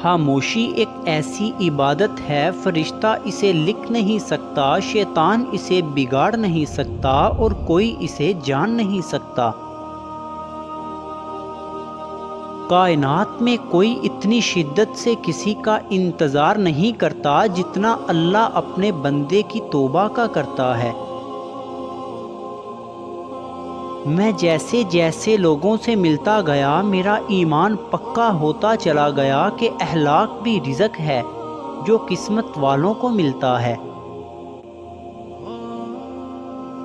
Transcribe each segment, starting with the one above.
خاموشی ایک ایسی عبادت ہے، فرشتہ اسے لکھ نہیں سکتا، شیطان اسے بگاڑ نہیں سکتا اور کوئی اسے جان نہیں سکتا۔ کائنات میں کوئی اتنی شدت سے کسی کا انتظار نہیں کرتا جتنا اللہ اپنے بندے کی توبہ کا کرتا ہے۔ میں جیسے جیسے لوگوں سے ملتا گیا میرا ایمان پکا ہوتا چلا گیا کہ اخلاق بھی رزق ہے جو قسمت والوں کو ملتا ہے۔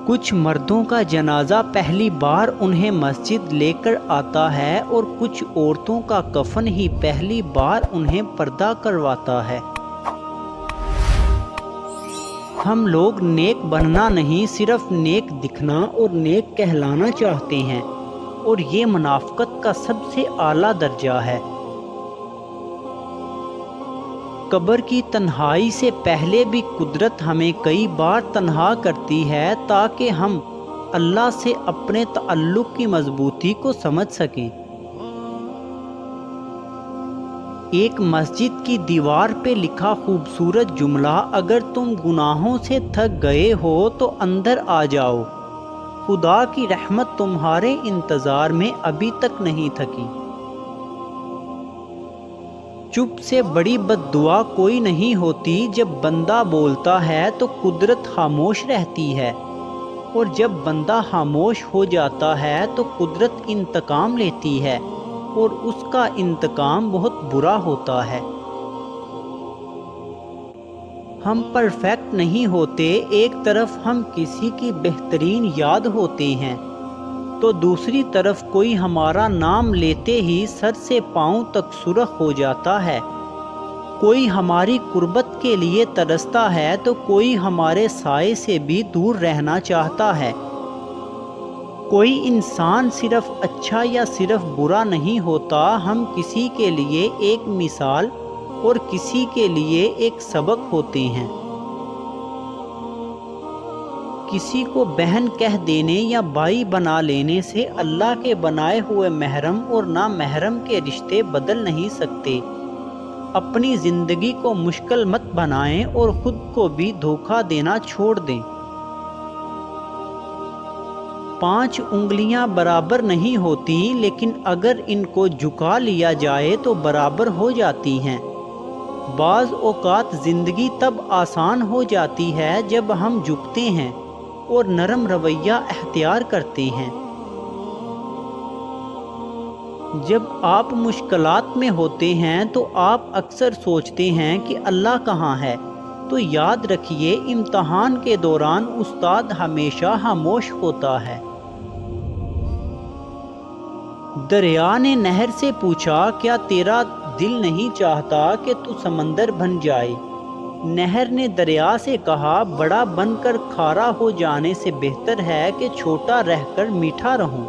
کچھ مردوں کا جنازہ پہلی بار انہیں مسجد لے کر آتا ہے اور کچھ عورتوں کا کفن ہی پہلی بار انہیں پردہ کرواتا ہے۔ ہم لوگ نیک بننا نہیں، صرف نیک دکھنا اور نیک کہلانا چاہتے ہیں، اور یہ منافقت کا سب سے اعلیٰ درجہ ہے۔ قبر کی تنہائی سے پہلے بھی قدرت ہمیں کئی بار تنہا کرتی ہے تاکہ ہم اللہ سے اپنے تعلق کی مضبوطی کو سمجھ سکیں۔ ایک مسجد کی دیوار پہ لکھا خوبصورت جملہ، اگر تم گناہوں سے تھک گئے ہو تو اندر آ جاؤ، خدا کی رحمت تمہارے انتظار میں ابھی تک نہیں تھکی۔ چپ سے بڑی بد دعا کوئی نہیں ہوتی، جب بندہ بولتا ہے تو قدرت خاموش رہتی ہے، اور جب بندہ خاموش ہو جاتا ہے تو قدرت انتقام لیتی ہے، اور اس کا انتقام بہت برا ہوتا ہے۔ ہم پرفیکٹ نہیں ہوتے، ایک طرف ہم کسی کی بہترین یاد ہوتے ہیں تو دوسری طرف کوئی ہمارا نام لیتے ہی سر سے پاؤں تک سرخ ہو جاتا ہے، کوئی ہماری قربت کے لیے ترستا ہے تو کوئی ہمارے سائے سے بھی دور رہنا چاہتا ہے۔ کوئی انسان صرف اچھا یا صرف برا نہیں ہوتا، ہم کسی کے لیے ایک مثال اور کسی کے لیے ایک سبق ہوتے ہیں۔ کسی کو بہن کہہ دینے یا بھائی بنا لینے سے اللہ کے بنائے ہوئے محرم اور نامحرم کے رشتے بدل نہیں سکتے۔ اپنی زندگی کو مشکل مت بنائیں اور خود کو بھی دھوکہ دینا چھوڑ دیں۔ 5 انگلیاں برابر نہیں ہوتی، لیکن اگر ان کو جھکا لیا جائے تو برابر ہو جاتی ہیں۔ بعض اوقات زندگی تب آسان ہو جاتی ہے جب ہم جھکتے ہیں اور نرم رویہ اختیار کرتے ہیں۔ جب آپ مشکلات میں ہوتے ہیں تو آپ اکثر سوچتے ہیں کہ اللہ کہاں ہے، تو یاد رکھیے امتحان کے دوران استاد ہمیشہ خاموش ہوتا ہے۔ دریا نے نہر سے پوچھا، کیا تیرا دل نہیں چاہتا کہ تو سمندر بن جائے؟ نہر نے دریا سے کہا، بڑا بن کر کھارا ہو جانے سے بہتر ہے کہ چھوٹا رہ کر میٹھا رہوں۔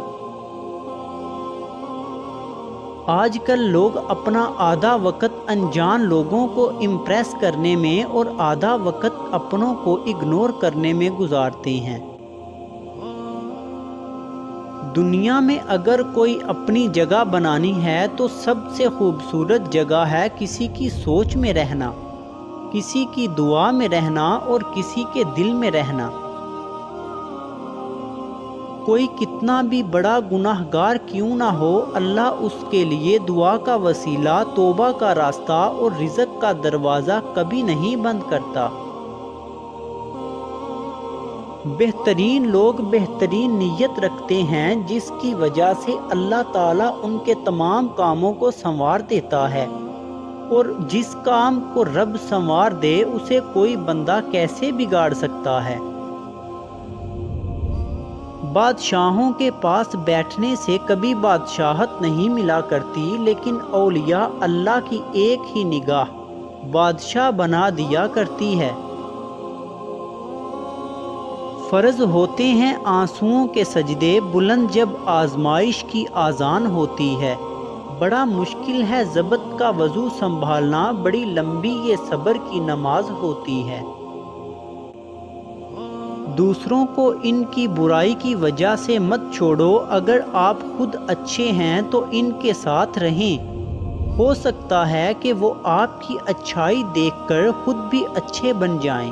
آج کل لوگ اپنا آدھا وقت انجان لوگوں کو امپریس کرنے میں اور آدھا وقت اپنوں کو اگنور کرنے میں گزارتے ہیں۔ دنیا میں اگر کوئی اپنی جگہ بنانی ہے تو سب سے خوبصورت جگہ ہے کسی کی سوچ میں رہنا، کسی کی دعا میں رہنا اور کسی کے دل میں رہنا۔ کوئی کتنا بھی بڑا گناہ گار کیوں نہ ہو، اللہ اس کے لیے دعا کا وسیلہ، توبہ کا راستہ اور رزق کا دروازہ کبھی نہیں بند کرتا۔ بہترین لوگ بہترین نیت رکھتے ہیں، جس کی وجہ سے اللہ تعالیٰ ان کے تمام کاموں کو سنوار دیتا ہے، اور جس کام کو رب سنوار دے اسے کوئی بندہ کیسے بگاڑ سکتا ہے۔ بادشاہوں کے پاس بیٹھنے سے کبھی بادشاہت نہیں ملا کرتی، لیکن اولیاء اللہ کی ایک ہی نگاہ بادشاہ بنا دیا کرتی ہے۔ فرض ہوتے ہیں آنسوؤں کے سجدے بلند جب آزمائش کی آذان ہوتی ہے، بڑا مشکل ہے ضبط کا وضو سنبھالنا، بڑی لمبی یہ صبر کی نماز ہوتی ہے۔ دوسروں کو ان کی برائی کی وجہ سے مت چھوڑو، اگر آپ خود اچھے ہیں تو ان کے ساتھ رہیں، ہو سکتا ہے کہ وہ آپ کی اچھائی دیکھ کر خود بھی اچھے بن جائیں۔